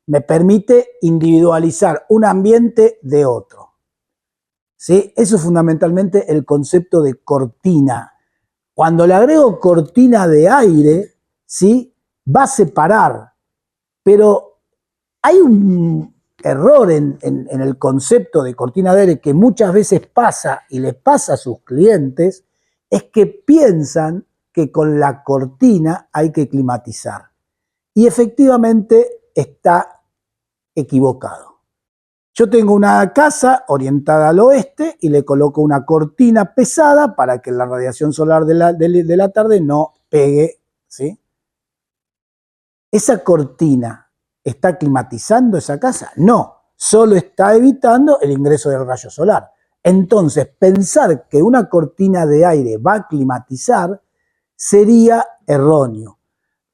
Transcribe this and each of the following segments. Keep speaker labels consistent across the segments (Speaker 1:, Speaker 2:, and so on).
Speaker 1: me permite individualizar un ambiente de otro. ¿Sí? Eso es fundamentalmente el concepto de cortina. Cuando le agrego cortina de aire, ¿sí? Va a separar, pero hay un error en el concepto de cortina de aire que muchas veces pasa y les pasa a sus clientes, es que piensan que con la cortina hay que climatizar. Y efectivamente está equivocado. Yo tengo una casa orientada al oeste y le coloco una cortina pesada para que la radiación solar de la tarde no pegue, ¿sí? ¿Esa cortina está climatizando esa casa? No, solo está evitando el ingreso del rayo solar. Entonces, pensar que una cortina de aire va a climatizar sería erróneo.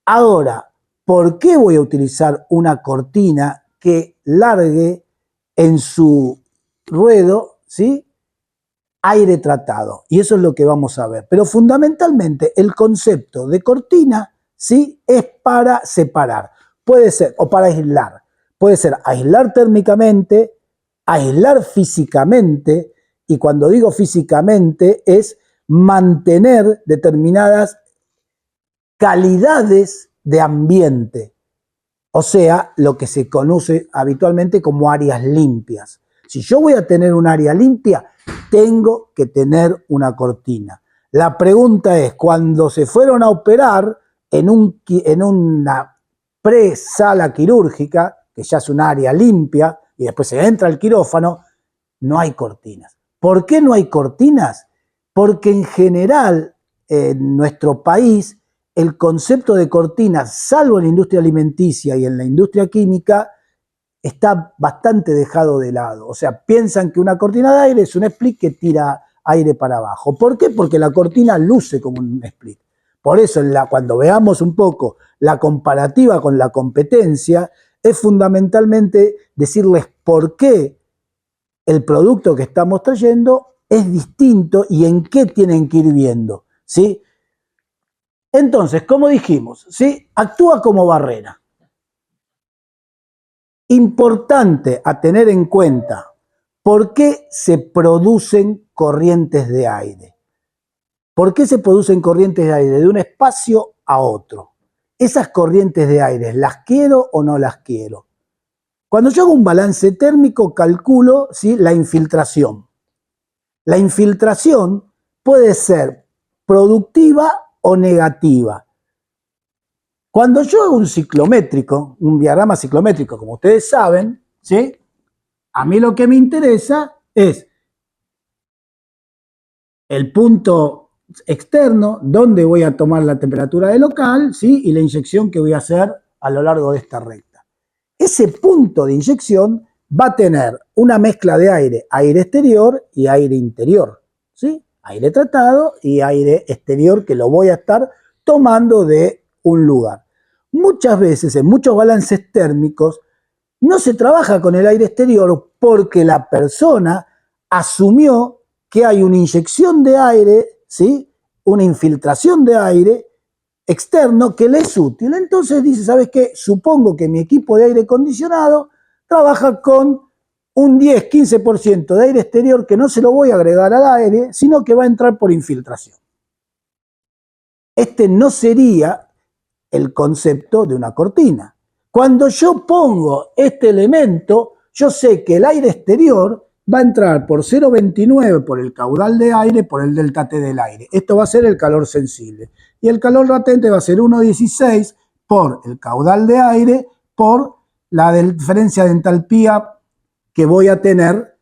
Speaker 1: Ahora, ¿por qué voy a utilizar una cortina que largue en su ruedo, ¿sí?, aire tratado? Y eso es lo que vamos a ver. Pero fundamentalmente el concepto de cortina, ¿sí?, es para separar. Puede ser, o para aislar. Puede ser aislar térmicamente, aislar físicamente, y cuando digo físicamente es mantener determinadas calidades de ambiente, o sea, lo que se conoce habitualmente como áreas limpias. Si yo voy a tener un área limpia, tengo que tener una cortina. La pregunta es, cuando se fueron a operar en una pre-sala quirúrgica, que ya es un área limpia, y después se entra al quirófano, no hay cortinas. ¿Por qué no hay cortinas? Porque en general en nuestro país el concepto de cortinas, salvo en la industria alimenticia y en la industria química, está bastante dejado de lado. O sea, piensan que una cortina de aire es un split que tira aire para abajo. ¿Por qué? Porque la cortina luce como un split. Por eso, cuando veamos un poco la comparativa con la competencia, es fundamentalmente decirles por qué el producto que estamos trayendo es distinto y en qué tienen que ir viendo, ¿sí? Entonces, como dijimos, ¿sí?, actúa como barrera. Importante a tener en cuenta, ¿por qué se producen corrientes de aire? ¿Por qué se producen corrientes de aire de un espacio a otro? Esas corrientes de aire, ¿las quiero o no las quiero? Cuando yo hago un balance térmico, calculo, ¿sí?, la infiltración. La infiltración puede ser productiva o negativa. Cuando yo hago un ciclométrico, un diagrama ciclométrico, como ustedes saben, ¿sí?, a mí lo que me interesa es el punto externo, donde voy a tomar la temperatura de local, ¿sí?, y la inyección que voy a hacer a lo largo de esta recta. Ese punto de inyección va a tener una mezcla de aire, aire exterior y aire interior, ¿sí?, aire tratado y aire exterior que lo voy a estar tomando de un lugar. Muchas veces, en muchos balances térmicos, no se trabaja con el aire exterior porque la persona asumió que hay una inyección de aire, ¿sí?, una infiltración de aire externo que le es útil. Entonces dice, ¿sabes qué? Supongo que mi equipo de aire acondicionado trabaja con un 10-15% de aire exterior que no se lo voy a agregar al aire, sino que va a entrar por infiltración. Este no sería el concepto de una cortina. Cuando yo pongo este elemento, yo sé que el aire exterior va a entrar por 0,29 por el caudal de aire por el delta T del aire. Esto va a ser el calor sensible. Y el calor latente va a ser 1,16 por el caudal de aire por la diferencia de entalpía que voy a tener,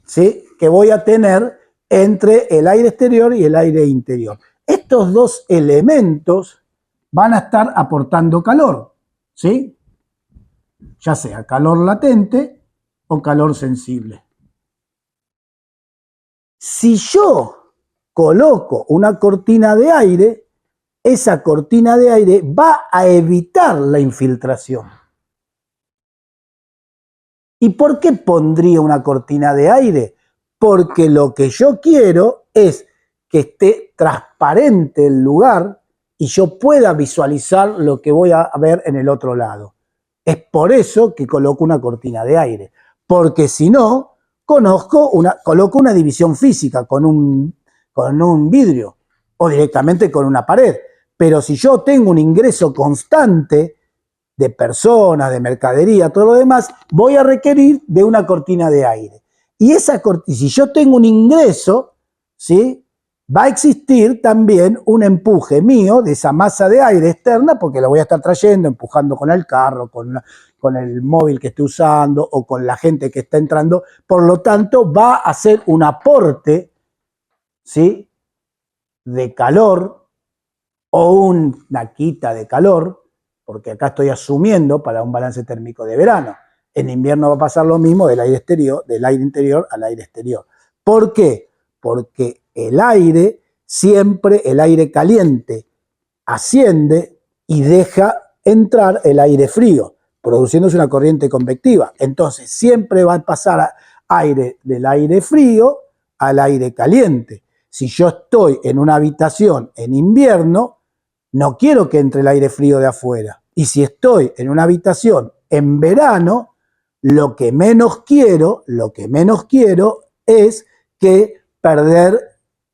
Speaker 1: ¿sí?, que voy a tener entre el aire exterior y el aire interior. Estos dos elementos van a estar aportando calor, ¿sí?, ya sea calor latente o calor sensible. Si yo coloco una cortina de aire, esa cortina de aire va a evitar la infiltración. ¿Y por qué pondría una cortina de aire? Porque lo que yo quiero es que esté transparente el lugar y yo pueda visualizar lo que voy a ver en el otro lado. Es por eso que coloco una cortina de aire, porque si no, coloco una división física con un vidrio o directamente con una pared. Pero si yo tengo un ingreso constante de personas, de mercadería, todo lo demás, voy a requerir de una cortina de aire. Y si yo tengo un ingreso, ¿sí?, va a existir también un empuje mío de esa masa de aire externa, porque lo voy a estar trayendo, empujando con el carro, con el móvil que esté usando o con la gente que está entrando. Por lo tanto, va a ser un aporte, ¿sí?, de calor o una quita de calor, porque acá estoy asumiendo para un balance térmico de verano. En invierno va a pasar lo mismo del aire interior al aire exterior. ¿Por qué? Porque el aire caliente asciende y deja entrar el aire frío, produciéndose una corriente convectiva. Entonces siempre va a pasar aire del aire frío al aire caliente. Si yo estoy en una habitación en invierno, no quiero que entre el aire frío de afuera. Y si estoy en una habitación en verano, lo que menos quiero es que perder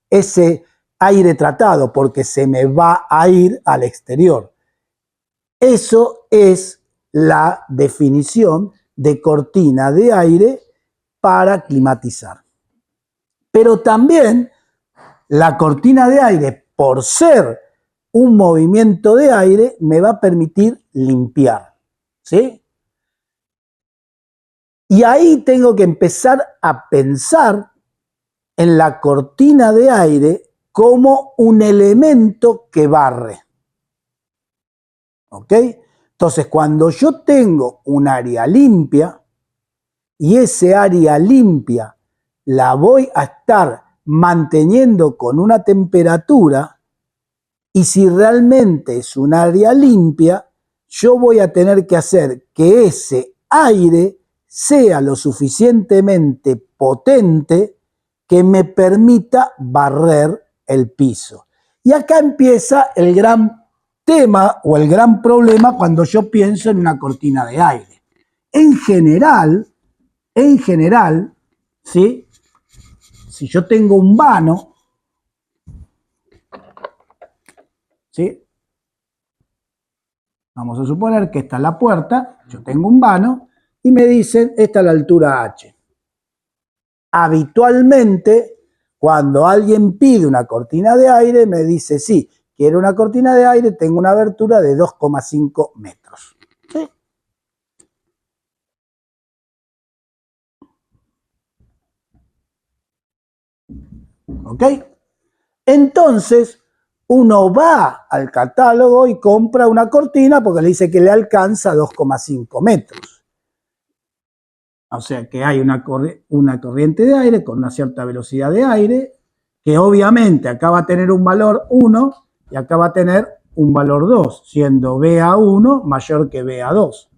Speaker 1: ese aire tratado, porque se me va a ir al exterior. Eso es la definición de cortina de aire para climatizar. Pero también la cortina de aire, por ser un movimiento de aire, me va a permitir limpiar, ¿sí? Y ahí tengo que empezar a pensar en la cortina de aire como un elemento que barre. ¿Ok? Entonces, cuando yo tengo un área limpia y ese área limpia la voy a estar manteniendo con una temperatura, y si realmente es un área limpia, yo voy a tener que hacer que ese aire sea lo suficientemente potente que me permita barrer el piso. Y acá empieza el gran tema o el gran problema cuando yo pienso en una cortina de aire. En general, ¿sí?, si yo tengo un vano, ¿sí?, vamos a suponer que esta es la puerta, yo tengo un vano y me dicen, esta es la altura H. Habitualmente, cuando alguien pide una cortina de aire, me dice, sí, quiero una cortina de aire, tengo una abertura de 2,5 metros. ¿Sí? ¿Ok? Entonces, uno va al catálogo y compra una cortina porque le dice que le alcanza 2,5 metros. O sea que hay una corriente de aire con una cierta velocidad de aire, que obviamente acá va a tener un valor 1 y acá va a tener un valor 2, siendo BA1 mayor que BA2.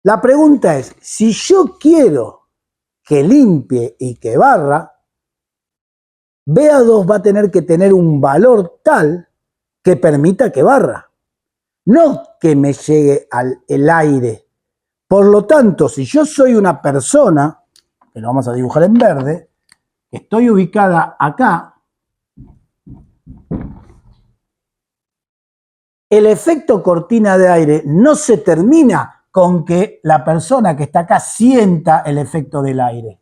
Speaker 1: La pregunta es, si yo quiero que limpie y que barra, BA2 va a tener que tener un valor tal que permita que barra, no que me llegue el aire. Por lo tanto, si yo soy una persona, que lo vamos a dibujar en verde, que estoy ubicada acá, el efecto cortina de aire no se termina con que la persona que está acá sienta el efecto del aire.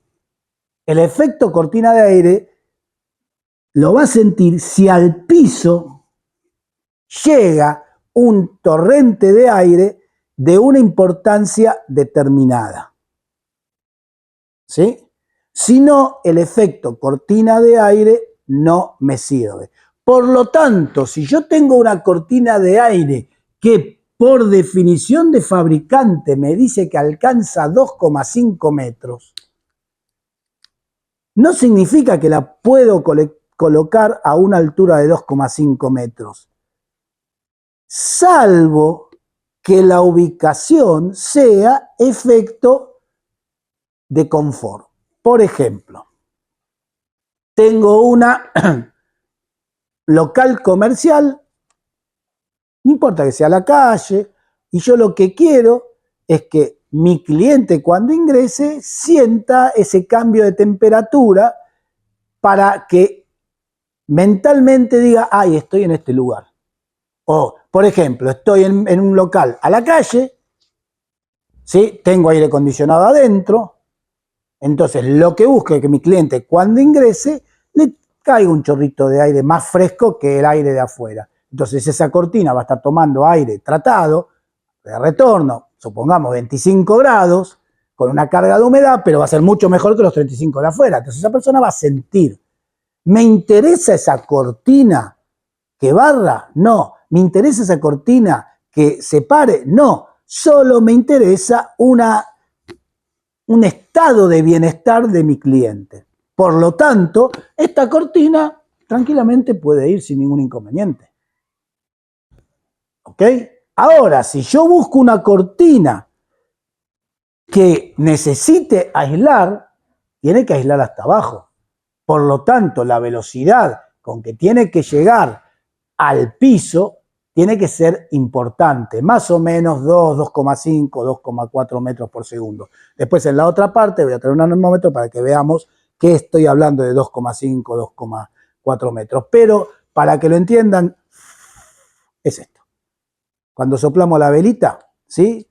Speaker 1: El efecto cortina de aire lo va a sentir si al piso llega un torrente de aire de una importancia determinada. ¿Sí? Si no, el efecto cortina de aire no me sirve. Por lo tanto, si yo tengo una cortina de aire que por definición de fabricante me dice que alcanza 2,5 metros, no significa que la puedo colocar a una altura de 2,5 metros, salvo que la ubicación sea efecto de confort. Por ejemplo, tengo una local comercial, no importa que sea la calle Y yo lo que quiero es que mi cliente cuando ingrese sienta ese cambio de temperatura para que mentalmente diga, ay, estoy en este lugar. O, por ejemplo, estoy en un local a la calle, ¿sí? Tengo aire acondicionado adentro, entonces lo que busco es que mi cliente cuando ingrese le caiga un chorrito de aire más fresco que el aire de afuera. Entonces esa cortina va a estar tomando aire tratado, de retorno, supongamos 25 grados, con una carga de humedad, pero va a ser mucho mejor que los 35 de afuera. Entonces esa persona va a sentir, ¿me interesa esa cortina que barra? No. ¿Me interesa esa cortina que separe? No. Solo me interesa un estado de bienestar de mi cliente. Por lo tanto, esta cortina tranquilamente puede ir sin ningún inconveniente. ¿Ok? Ahora, si yo busco una cortina que necesite aislar, tiene que aislar hasta abajo. Por lo tanto, la velocidad con que tiene que llegar al piso tiene que ser importante, más o menos 2,5, 2,4 metros por segundo. Después en la otra parte voy a traer un anemómetro para que veamos que estoy hablando de 2,5, 2,4 metros. Pero para que lo entiendan, es esto. Cuando soplamos la velita, ¿sí?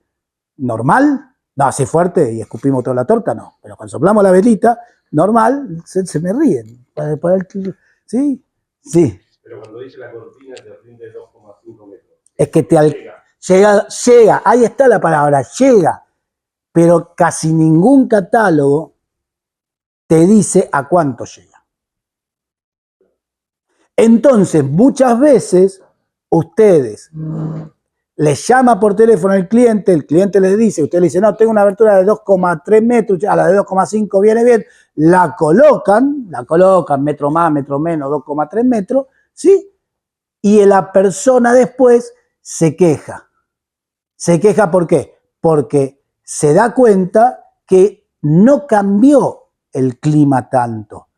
Speaker 1: Normal, no, así fuerte y escupimos toda la torta, no. Pero cuando soplamos la velita, normal, se me ríen. ¿Sí? Sí.
Speaker 2: Pero cuando dice la cortina te rinde 2,5 metros.
Speaker 1: Es que llega, ahí está la palabra, llega. Pero casi ningún catálogo te dice a cuánto llega. Entonces, muchas veces, ustedes les llama por teléfono al cliente, el cliente les dice, usted le dice, no, tengo una abertura de 2,3 metros, a la de 2,5 viene bien, la colocan, metro más, metro menos, 2,3 metros, ¿sí? Y la persona después se queja. ¿Se queja por qué? Porque se da cuenta que no cambió el clima tanto.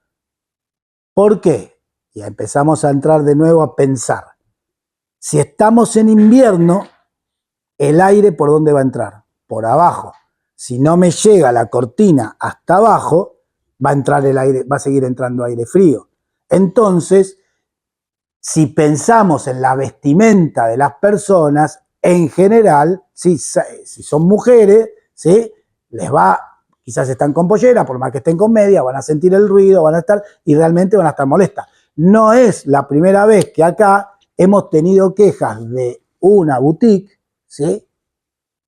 Speaker 1: ¿Por qué? Ya empezamos a entrar de nuevo a pensar. Si estamos en invierno, ¿el aire por dónde va a entrar? Por abajo. Si no me llega la cortina hasta abajo, va a entrar el aire, va a seguir entrando aire frío. Entonces, si pensamos en la vestimenta de las personas, en general, si son mujeres, ¿sí? Les va, quizás están con pollera, por más que estén con media, van a sentir el ruido, van a estar, y realmente van a estar molestas. No es la primera vez que acá hemos tenido quejas de una boutique, ¿sí?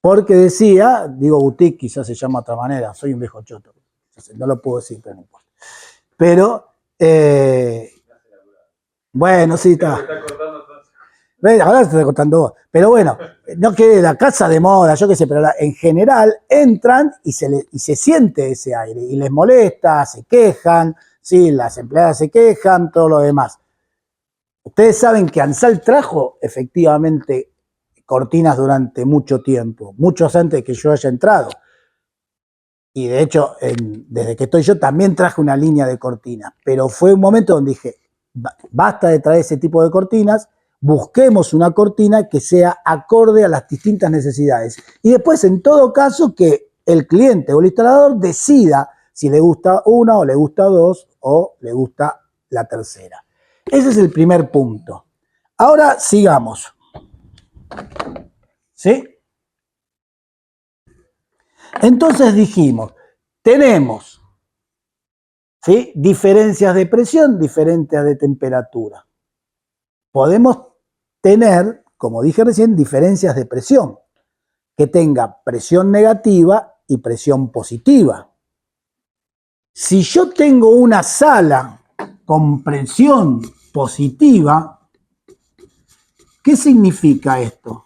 Speaker 1: Porque decía, digo boutique, quizás se llama de otra manera, soy un viejo choto, no lo puedo decir, pero no importa. Pero, bueno, sí, está. Ahora se está cortando vos. Pero bueno, no que la casa de moda, yo qué sé, pero en general entran y se siente ese aire y les molesta, se quejan, sí, las empleadas se quejan, todo lo demás. Ustedes saben que Ansal trajo efectivamente cortinas durante mucho tiempo, muchos antes de que yo haya entrado. Y de hecho, desde que estoy yo también traje una línea de cortinas, pero fue un momento donde dije, basta de traer ese tipo de cortinas, busquemos una cortina que sea acorde a las distintas necesidades. Y después, en todo caso, que el cliente o el instalador decida si le gusta una o le gusta dos o le gusta la tercera. Ese es el primer punto. Ahora sigamos. ¿Sí? Entonces dijimos, tenemos, ¿sí?, diferencias de presión, diferencias de temperatura. Podemos tener, como dije recién, diferencias de presión, que tenga presión negativa y presión positiva. Si yo tengo una sala con presión positiva, ¿qué significa esto?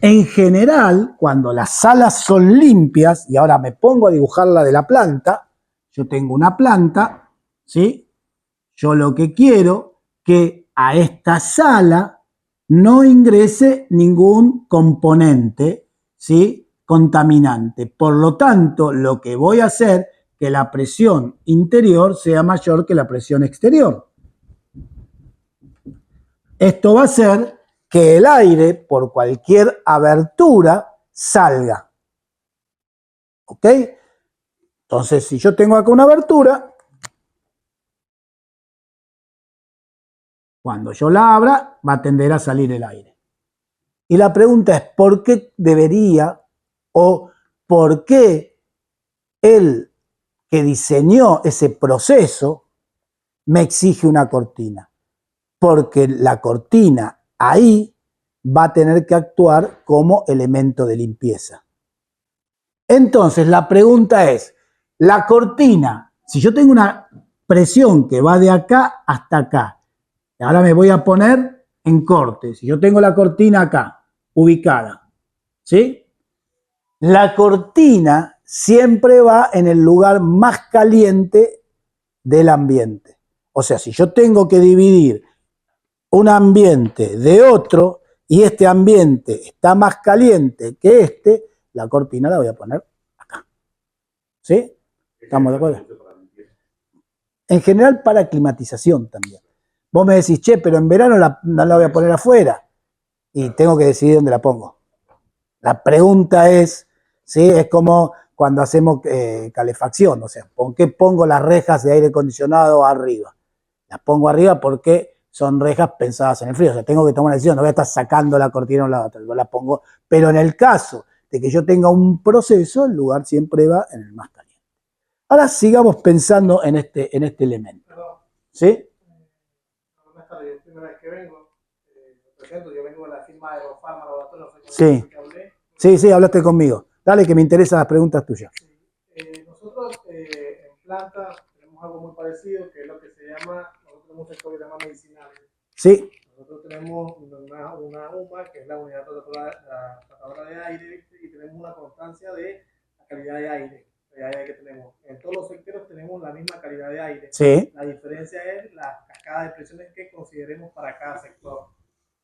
Speaker 1: En general, cuando las salas son limpias, y ahora me pongo a dibujar la de la planta, yo tengo una planta, ¿sí? Yo lo que quiero que a esta sala no ingrese ningún componente, ¿sí?, contaminante. Por lo tanto, lo que voy a hacer es que la presión interior sea mayor que la presión exterior. Esto va a hacer que el aire, por cualquier abertura, salga. ¿Ok? Entonces, si yo tengo acá una abertura, cuando yo la abra, va a tender a salir el aire. Y la pregunta es, ¿por qué debería o por qué el que diseñó ese proceso me exige una cortina? Porque la cortina ahí va a tener que actuar como elemento de limpieza. Entonces, la pregunta es, la cortina, si yo tengo una presión que va de acá hasta acá, ahora me voy a poner en corte, si yo tengo la cortina acá, ubicada, ¿sí? La cortina siempre va en el lugar más caliente del ambiente. O sea, si yo tengo que dividir un ambiente de otro y este ambiente está más caliente que este, la cortina la voy a poner acá. ¿Sí? ¿Estamos de acuerdo? En general para climatización también. Vos me decís, che, pero en verano no la voy a poner afuera y tengo que decidir dónde la pongo. La pregunta es, ¿sí? Es como cuando hacemos calefacción, o sea, ¿por qué pongo las rejas de aire acondicionado arriba? Las pongo arriba porque son rejas pensadas en el frío, o sea, tengo que tomar una decisión, no voy a estar sacando la cortina a un lado, yo la pongo, pero en el caso de que yo tenga un proceso, el lugar siempre va en el más caliente. Ahora sigamos pensando en este elemento. ¿Sí?
Speaker 3: Buenas tardes, es primera vez que vengo. Me presento, yo vengo de la firma de Aerofarma Laboratorio,
Speaker 1: Sí. Sí, hablaste conmigo. Dale, que me interesan las preguntas tuyas.
Speaker 3: Sí. Nosotros en planta tenemos algo muy parecido, que es lo que se llama, nosotros tenemos un sector que se llama medicinales.
Speaker 1: Sí.
Speaker 3: Nosotros tenemos una UMA, que es la unidad tratadora de aire, y tenemos una constancia de la calidad de aire que tenemos. En todos los sectores tenemos la misma calidad de aire.
Speaker 1: Sí.
Speaker 3: La diferencia es la cascada de presiones que consideremos para cada sector.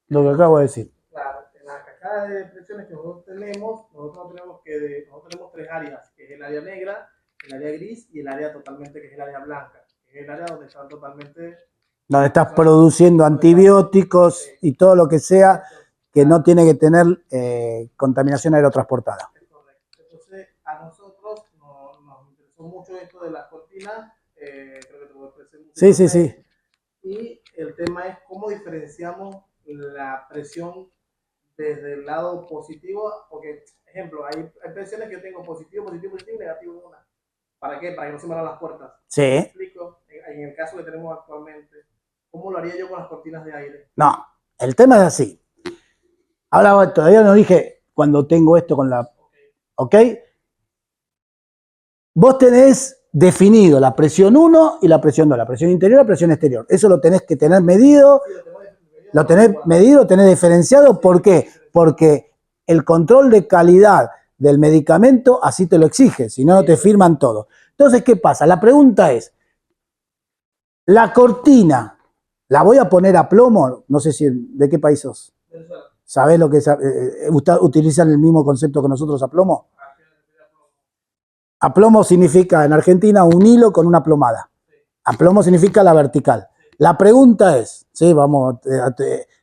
Speaker 1: Lo que acabo de decir.
Speaker 3: Claro, en la cascada de presiones que nosotros tenemos tenemos tres áreas, que es el área negra, el área gris y el área totalmente, que es el área blanca, que es el área donde están totalmente...
Speaker 1: Donde estás produciendo antibióticos y todo lo que sea que no tiene que tener contaminación aerotransportada.
Speaker 3: Es correcto. Entonces, a nosotros nos interesó mucho esto de las cortinas, creo que te voy a ofrecer mucho.
Speaker 1: Sí.
Speaker 3: Y el tema es cómo diferenciamos la presión desde el lado positivo, porque, ejemplo, hay presiones que yo tengo positivo y negativo en una. ¿Para qué? Para que no se me abran las puertas.
Speaker 1: Sí.
Speaker 3: ¿Me explico? En el caso que tenemos actualmente, ¿cómo lo haría yo con las cortinas de aire?
Speaker 1: No, el tema es así. Ahora todavía no dije cuando tengo esto con la... ¿Ok? Vos tenés definido la presión 1 y la presión 2, la presión interior y la presión exterior. Eso lo tenés que tener medido, lo tenés medido, tenés diferenciado. ¿Por qué? Porque el control de calidad del medicamento así te lo exige, si no, no te firman todo. Entonces, ¿qué pasa? La pregunta es, ¿la cortina la voy a poner a plomo? No sé si de qué país sos. ¿Sabés lo que es? ¿Utilizan el mismo concepto que nosotros a plomo? Aplomo significa en Argentina un hilo con una plomada. Aplomo significa la vertical. La pregunta es, sí, vamos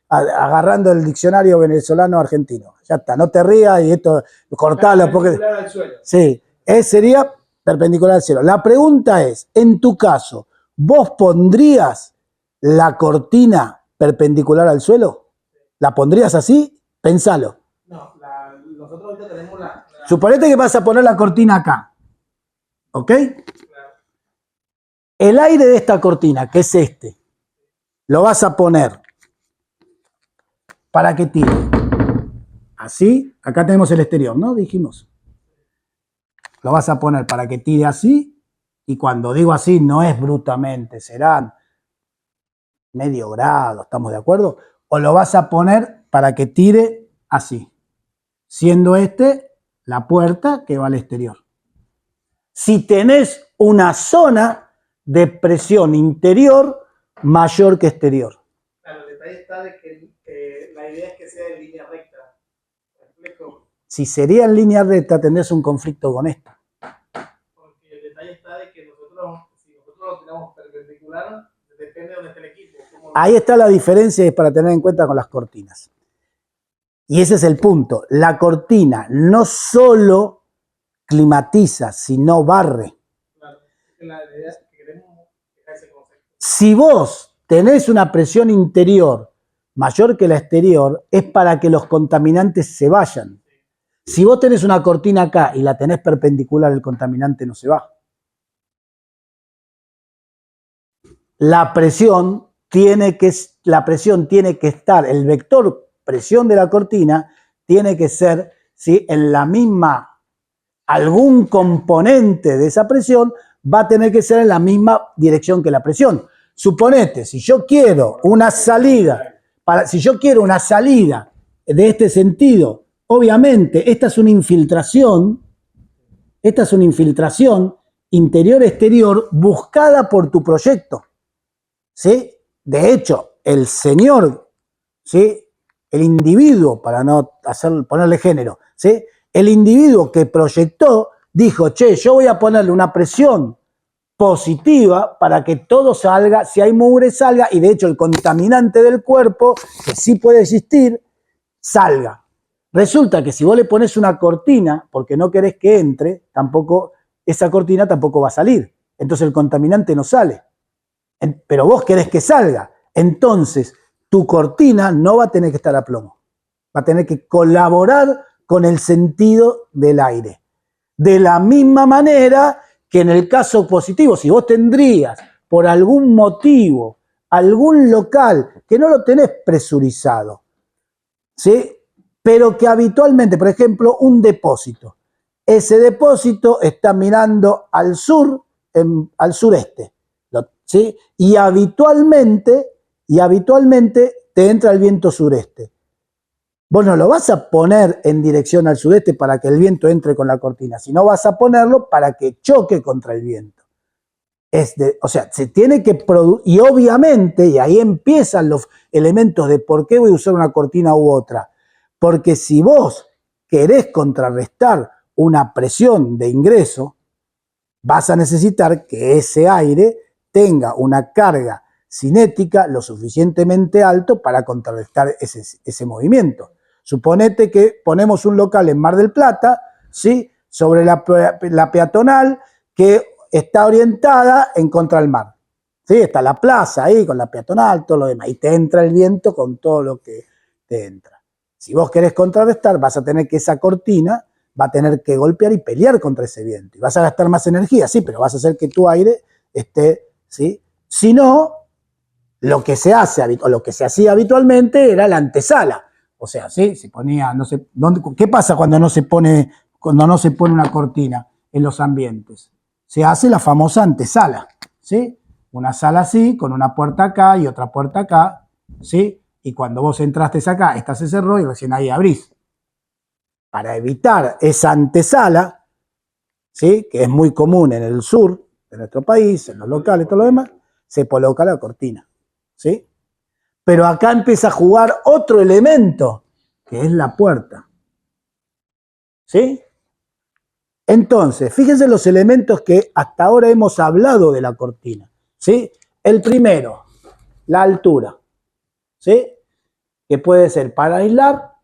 Speaker 1: agarrando el diccionario venezolano-argentino. Ya está, no te rías y esto, cortalo.
Speaker 3: Perpendicular al suelo.
Speaker 1: Sí, sería perpendicular al cielo. La pregunta es, en tu caso, ¿vos pondrías la cortina perpendicular al suelo? ¿La pondrías así? Pensalo.
Speaker 3: No, nosotros ahorita tenemos
Speaker 1: Suponete que vas a poner la cortina acá. ¿Ok?
Speaker 3: Claro.
Speaker 1: El aire de esta cortina, que es este, lo vas a poner para que tire. Así, acá tenemos el exterior, ¿no? Dijimos. Lo vas a poner para que tire así, y cuando digo así no es brutamente, serán medio grado, ¿estamos de acuerdo? O lo vas a poner para que tire así, siendo este la puerta que va al exterior. Si tenés una zona de presión interior mayor que exterior.
Speaker 3: Claro, el detalle está de que la idea es que sea en línea recta. ¿Me explico?
Speaker 1: Si sería en línea recta, tendrías un conflicto con esta.
Speaker 3: Porque el detalle está de que si nosotros lo tenemos perpendicular, depende de dónde esté el equipo.
Speaker 1: Ahí está la diferencia, es para tener en cuenta con las cortinas. Y ese es el punto. La cortina no solo climatiza, sino barre.
Speaker 3: Claro, la idea es que queremos ese concepto.
Speaker 1: Si vos tenés una presión interior mayor que la exterior, es para que los contaminantes se vayan. Si vos tenés una cortina acá y la tenés perpendicular, el contaminante no se va. La presión tiene que estar, el vector presión de la cortina tiene que ser, ¿sí?, en la misma, algún componente de esa presión va a tener que ser en la misma dirección que la presión. Suponete, si yo quiero una salida de este sentido, obviamente esta es una infiltración interior-exterior buscada por tu proyecto, ¿sí? De hecho, el señor, ¿sí?, el individuo, para no ponerle género, ¿sí?, el individuo que proyectó dijo, che, yo voy a ponerle una presión positiva para que todo salga, si hay mugre salga, y de hecho el contaminante del cuerpo, que sí puede existir, salga. Resulta que si vos le pones una cortina, porque no querés que entre, esa cortina tampoco va a salir. Entonces el contaminante no sale. Pero vos querés que salga. Entonces tu cortina no va a tener que estar a plomo. Va a tener que colaborar con el sentido del aire. De la misma manera que en el caso positivo, si vos tendrías por algún motivo algún local que no lo tenés presurizado, ¿sí?, pero que habitualmente, por ejemplo, un depósito, ese depósito está mirando al sur, al sureste, ¿sí?, y habitualmente te entra el viento sureste. Vos no lo vas a poner en dirección al sudeste para que el viento entre con la cortina, sino vas a ponerlo para que choque contra el viento. O sea, se tiene que producir, y obviamente, y ahí empiezan los elementos de por qué voy a usar una cortina u otra. Porque si vos querés contrarrestar una presión de ingreso, vas a necesitar que ese aire tenga una carga cinética lo suficientemente alto para contrarrestar ese movimiento. Suponete que ponemos un local en Mar del Plata, ¿sí?, sobre la peatonal que está orientada en contra del mar. ¿Sí? Está la plaza ahí con la peatonal, todo lo demás. Y te entra el viento con todo lo que te entra. Si vos querés contrarrestar, vas a tener que esa cortina va a tener que golpear y pelear contra ese viento. Y vas a gastar más energía, sí, pero vas a hacer que tu aire esté, ¿sí? Si no, lo que se hace, o lo que se hacía habitualmente era la antesala. O sea, ¿sí?, se ponía, no sé, ¿qué pasa cuando no se pone una cortina en los ambientes? Se hace la famosa antesala, ¿sí? Una sala así, con una puerta acá y otra puerta acá, ¿sí? Y cuando vos entraste acá, esta se cerró y recién ahí abrís. Para evitar esa antesala, ¿sí?, que es muy común en el sur de nuestro país, en los locales y todo lo demás, se coloca la cortina, ¿sí? Pero acá empieza a jugar otro elemento, que es la puerta, ¿sí? Entonces, fíjense los elementos que hasta ahora hemos hablado de la cortina, ¿sí? El primero, la altura, ¿sí?, que puede ser para aislar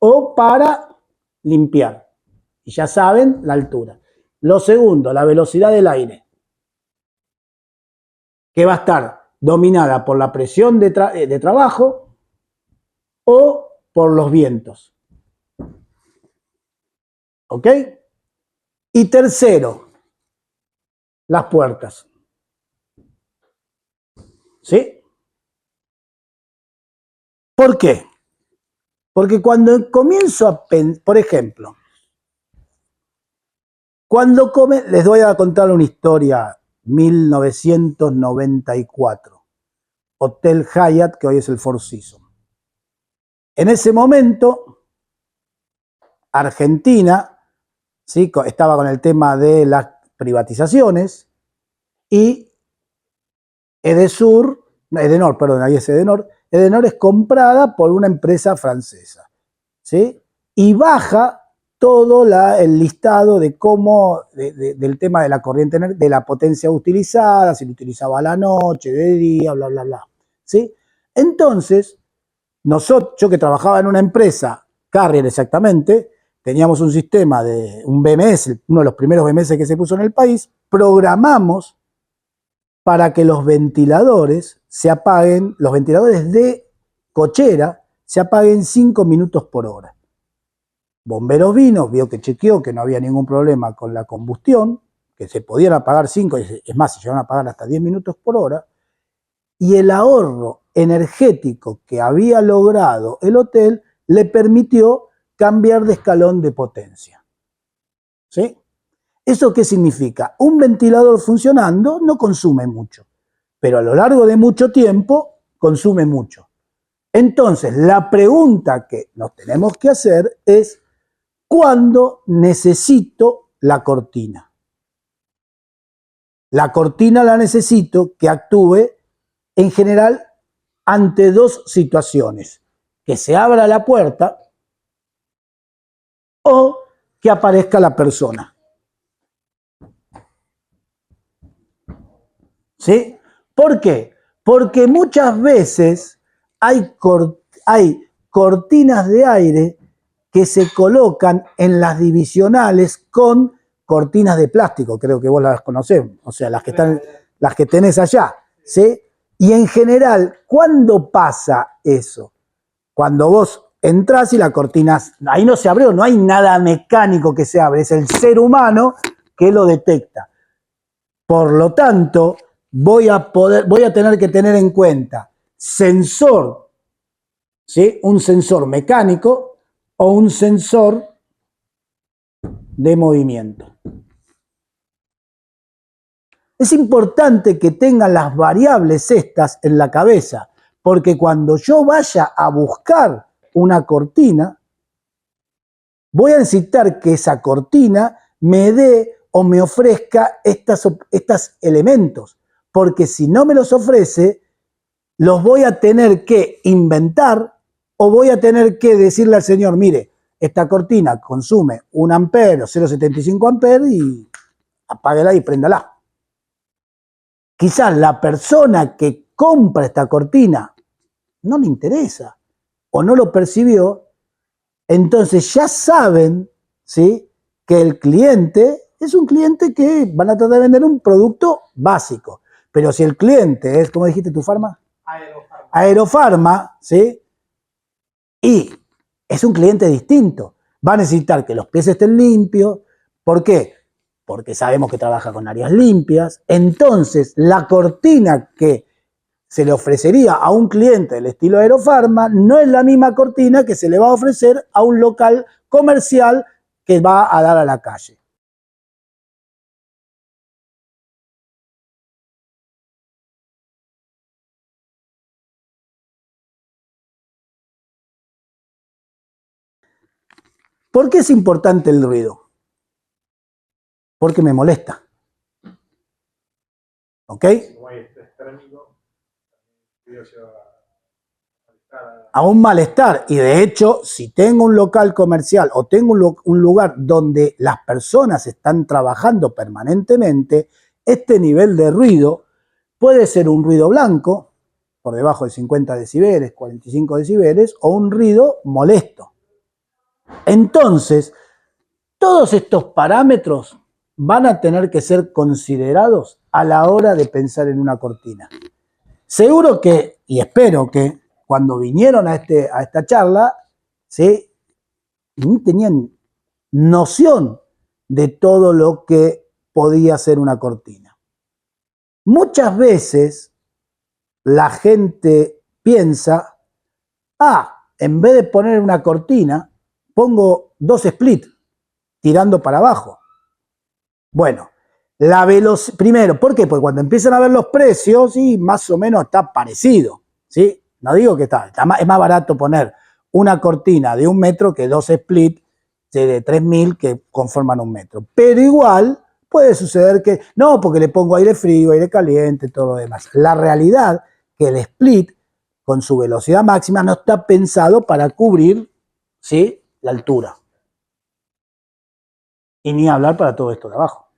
Speaker 1: o para limpiar. Y ya saben, la altura. Lo segundo, la velocidad del aire, que va a estar dominada por la presión de trabajo o por los vientos. ¿Ok? Y tercero, las puertas. ¿Sí? ¿Por qué? Porque cuando comienzo a pensar, por ejemplo, les voy a contar una historia, 1994, Hotel Hyatt, que hoy es el Four Seasons. En ese momento, Argentina, ¿sí?, estaba con el tema de las privatizaciones y Edenor es comprada por una empresa francesa, ¿sí? Y baja todo el listado de cómo, del tema de la corriente, de la potencia utilizada, si lo utilizaba a la noche, de día, bla, bla, bla, ¿sí? Entonces, yo que trabajaba en una empresa, Carrier exactamente, teníamos un sistema de un BMS, uno de los primeros BMS que se puso en el país, programamos para que los ventiladores se apaguen, los ventiladores de cochera se apaguen 5 minutos por hora. Bomberos vino, vio que chequeó que no había ningún problema con la combustión, que se podían apagar 5, es más, se llegaron a apagar hasta 10 minutos por hora, y el ahorro energético que había logrado el hotel le permitió cambiar de escalón de potencia. ¿Sí? ¿Eso qué significa? Un ventilador funcionando no consume mucho, pero a lo largo de mucho tiempo consume mucho. Entonces, la pregunta que nos tenemos que hacer es, ¿cuándo necesito la cortina? La cortina la necesito que actúe en general ante dos situaciones: que se abra la puerta o que aparezca la persona. ¿Sí? ¿Por qué? Porque muchas veces hay cortinas de aire que se colocan en las divisionales con cortinas de plástico, creo que vos las conocés, o sea, las que tenés allá, ¿sí? Y en general, ¿cuándo pasa eso? Cuando vos entrás y la cortina, ahí no se abrió, no hay nada mecánico que se abre, es el ser humano que lo detecta. Por lo tanto, voy a tener que tener en cuenta sensor, ¿sí? Un sensor mecánico o un sensor de movimiento. Es importante que tengan las variables estas en la cabeza, porque cuando yo vaya a buscar una cortina, voy a necesitar que esa cortina me dé o me ofrezca estos elementos, porque si no me los ofrece, los voy a tener que inventar o voy a tener que decirle al señor, mire, esta cortina consume 1 ampere o 0,75 amperes y apáguela y préndala. Quizás la persona que compra esta cortina no le interesa o no lo percibió, entonces ya saben, ¿sí?, que el cliente es un cliente que van a tratar de vender un producto básico. Pero si el cliente es, ¿cómo dijiste tu farma? Aerofarma, ¿sí? Y es un cliente distinto. Va a necesitar que los pies estén limpios. ¿Por qué? Porque sabemos que trabaja con áreas limpias. Entonces, la cortina que se le ofrecería a un cliente del estilo Aerofarma no es la misma cortina que se le va a ofrecer a un local comercial que va a dar a la calle. ¿Por qué es importante el ruido? Porque me molesta. ¿Ok? A un malestar. Y de hecho, si tengo un local comercial o tengo un lugar donde las personas están trabajando permanentemente, este nivel de ruido puede ser un ruido blanco, por debajo de 50 decibeles, 45 decibeles, o un ruido molesto. Entonces, todos estos parámetros van a tener que ser considerados a la hora de pensar en una cortina. Seguro que, y espero que, cuando vinieron a esta charla, ¿sí?, ni tenían noción de todo lo que podía ser una cortina. Muchas veces la gente piensa, en vez de poner una cortina, pongo 2 splits tirando para abajo. Bueno, la velocidad, primero, ¿por qué? Porque cuando empiezan a ver los precios, sí, más o menos está parecido, ¿sí? No digo que es más barato poner una cortina de 1 metro que 2 splits de 3.000 que conforman 1 metro. Pero igual puede suceder que, no, porque le pongo aire frío, aire caliente, todo lo demás. La realidad que el split, con su velocidad máxima, no está pensado para cubrir, ¿sí?, la altura. Y ni hablar para todo esto de abajo.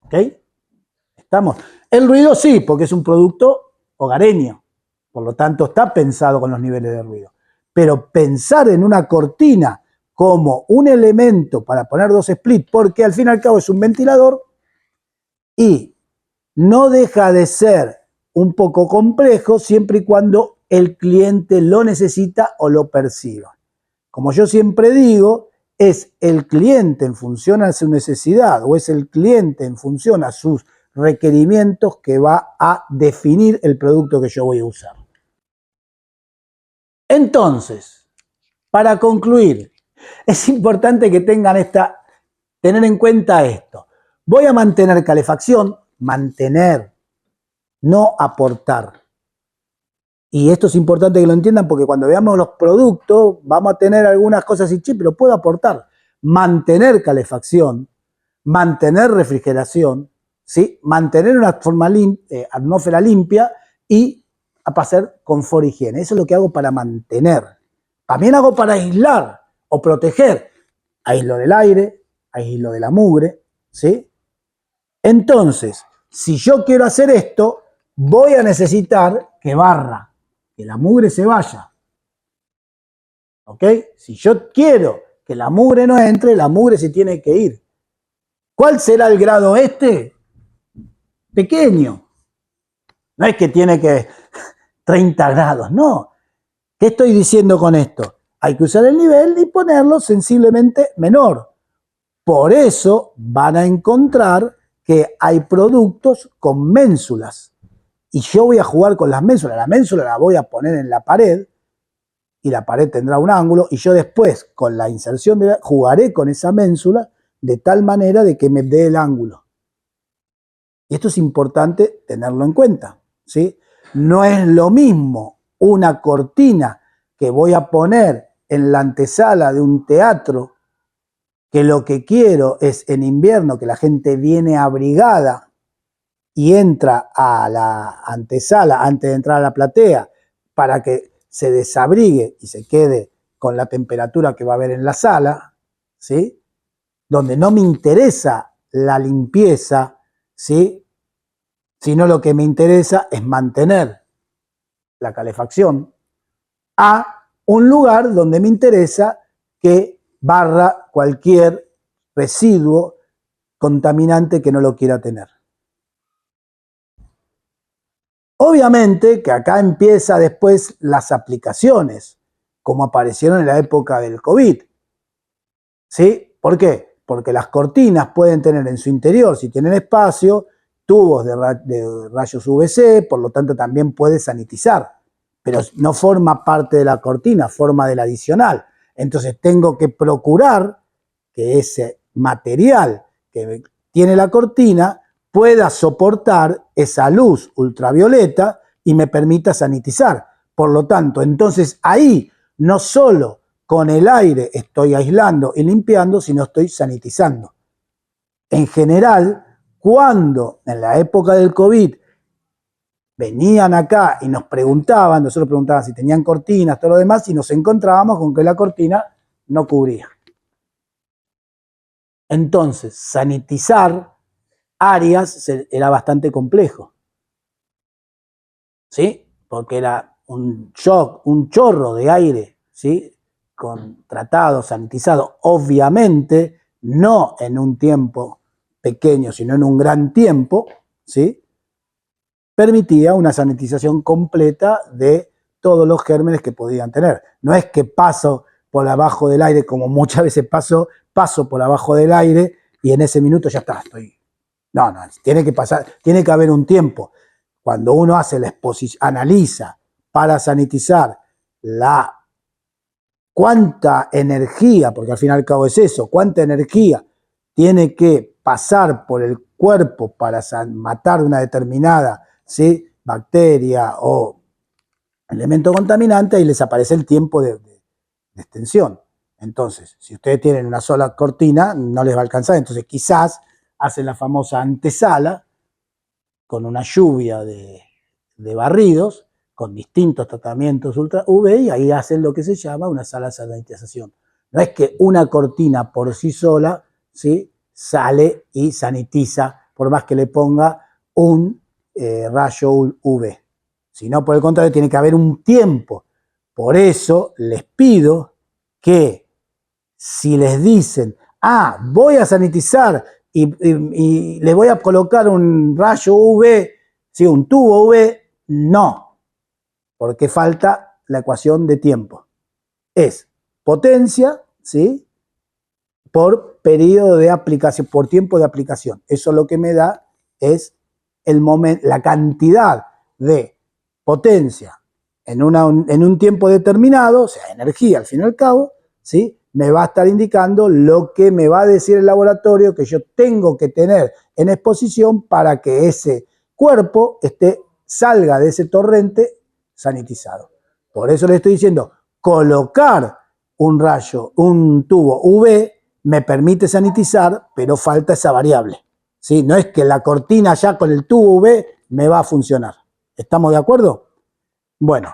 Speaker 1: ¿Ok? Estamos. El ruido sí, porque es un producto hogareño. Por lo tanto, está pensado con los niveles de ruido. Pero pensar en una cortina como un elemento para poner 2 splits, porque al fin y al cabo es un ventilador, y no deja de ser un poco complejo siempre y cuando el cliente lo necesita o lo perciba. Como yo siempre digo, es el cliente en función a su necesidad o es el cliente en función a sus requerimientos que va a definir el producto que yo voy a usar. Entonces, para concluir, es importante que tener en cuenta esto. Voy a mantener calefacción, mantener, no aportar. Y esto es importante que lo entiendan porque cuando veamos los productos vamos a tener algunas cosas y pero puedo aportar. Mantener calefacción, mantener refrigeración, ¿sí? Mantener una atmósfera limpia y a pasar confort e higiene. Eso es lo que hago para mantener. También hago para aislar o proteger. Aíslo del aire, aíslo de la mugre, ¿sí? Entonces, si yo quiero hacer esto, voy a necesitar que barra, que la mugre se vaya. ¿Ok? Si yo quiero que la mugre no entre, la mugre se tiene que ir. ¿Cuál será el grado este? Pequeño. No es que tiene que 30 grados, no. ¿Qué estoy diciendo con esto? Hay que usar el nivel y ponerlo sensiblemente menor. Por eso van a encontrar que hay productos con ménsulas. Y yo voy a jugar con las ménsulas. La ménsula la voy a poner en la pared y la pared tendrá un ángulo y yo después con la inserción jugaré con esa ménsula de tal manera de que me dé el ángulo. Y esto es importante tenerlo en cuenta, ¿sí? No es lo mismo una cortina que voy a poner en la antesala de un teatro, que lo que quiero es en invierno que la gente viene abrigada y entra a la antesala antes de entrar a la platea para que se desabrigue y se quede con la temperatura que va a haber en la sala, ¿sí? Donde no me interesa la limpieza, ¿sí? Sino lo que me interesa es mantener la calefacción, a un lugar donde me interesa que barra cualquier residuo contaminante que no lo quiera tener. Obviamente que acá empieza después las aplicaciones, como aparecieron en la época del COVID. ¿Sí? ¿Por qué? Porque las cortinas pueden tener en su interior, si tienen espacio, tubos de rayos UVC, por lo tanto también puede sanitizar, pero no forma parte de la cortina, forma del adicional. Entonces tengo que procurar que ese material que tiene la cortina pueda soportar esa luz ultravioleta y me permita sanitizar. Por lo tanto, entonces ahí no solo con el aire estoy aislando y limpiando, sino estoy sanitizando. En general, cuando en la época del COVID venían acá y nos preguntaban, nosotros preguntaban si tenían cortinas, todo lo demás, y nos encontrábamos con que la cortina no cubría. Entonces, sanitizar áreas era bastante complejo, ¿sí? Porque era un chorro de aire, ¿sí? Tratado, sanitizado, obviamente no en un tiempo pequeño, sino en un gran tiempo, ¿sí? Permitía una sanitización completa de todos los gérmenes que podían tener. No es que paso por abajo del aire, como muchas veces paso por abajo del aire y en ese minuto ya está, estoy. No, tiene que pasar, tiene que haber un tiempo. Cuando uno hace la exposición, analiza para sanitizar cuánta energía, porque al fin y al cabo es eso, cuánta energía tiene que pasar por el cuerpo para matar una determinada, ¿sí?, bacteria o elemento contaminante, y les aparece el tiempo de extensión. Entonces, si ustedes tienen una sola cortina, no les va a alcanzar. Entonces, quizás hacen la famosa antesala con una lluvia de barridos, con distintos tratamientos ultra UV, y ahí hacen lo que se llama una sala de sanitización. No es que una cortina por sí sola, ¿sí?, sale y sanitiza, por más que le ponga un rayo UV. sino por el contrario tiene que haber un tiempo. Por eso les pido que si les dicen, voy a sanitizar y le voy a colocar un rayo UV, ¿sí? Un tubo UV, no, porque falta la ecuación de tiempo. Es potencia, ¿sí? Por periodo de aplicación, por tiempo de aplicación. Eso lo que me da es el momento, la cantidad de potencia en un tiempo determinado, o sea, energía al fin y al cabo, ¿sí? Me va a estar indicando lo que me va a decir el laboratorio que yo tengo que tener en exposición para que ese cuerpo salga de ese torrente sanitizado. Por eso le estoy diciendo, colocar un rayo, un tubo UV me permite sanitizar, pero falta esa variable, ¿sí? No es que la cortina ya con el tubo UV me va a funcionar. ¿Estamos de acuerdo? Bueno,